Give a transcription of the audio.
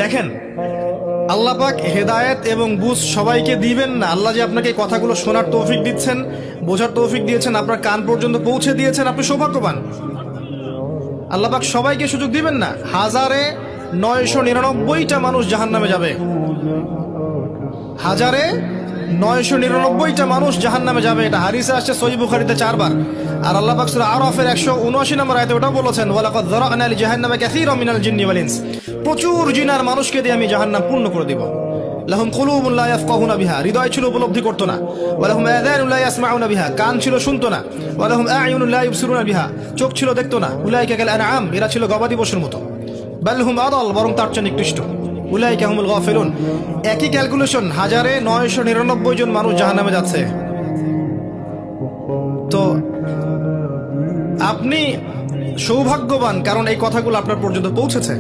দেখেন, আল্লাহ পাক হেদায়েত এবং বুঝ সবাইকে দিবেন না। আল্লাহ যে আপনাকে এই কথাগুলো শোনার তৌফিক দিচ্ছেন, বোঝার তৌফিক দিয়েছেন, আপনার কান পর্যন্ত পৌঁছে দিয়েছেন, আপনি সৌভাগ্যবান। আল্লাহ পাক সবাইকে সুযোগ দিবেন না। 1999টা মানুষ জাহান্নামে যাবে, 1999টা মানুষ জাহান্নামে যাবে। এটা হাদিসে আসছে সহিহ বুখারীতে 4 বার। আর আল্লাহ পাক সূরা আরাফের 179 নম্বর আয়াতে ওটাও বলেছেন, ওয়ালাকাদ যারা'না লিজাহান্নামা কাসীরাম মিনাল জিন্নি ওয়াল ইনস। প্রচুর জিন আর মানুষকে দিয়ে আমি জাহান্নাম পূর্ণ করে দিব। লাহুম কুলুবুন লা ইয়াফকাহুনা বিহা, হৃদয় ছিল উপলব্ধি করতো না। ওয়া লাহুম আযানুন লা ইয়াসমাউনা বিহা, কান ছিল শুনতো না। ওয়া লাহুম আ'য়ুনুন লা ইবসিরুনা বিহা, চোখ ছিল দেখতো না। উলাইকা কাল আনআম, এরা ছিল গবাদি পশুর মতো। বাল হুম আদাল, বরং তার চেয়ে নিকৃষ্ট। উলাইকা হুমুল গাফিলুন। একই ক্যালকুলেশন, 1999 জন মানুষ জাহান্নামে যাচ্ছে। তো আপনি সৌভাগ্যবান, কারণ এই কথাগুলো আপনার পর্যন্ত পৌঁছেছে।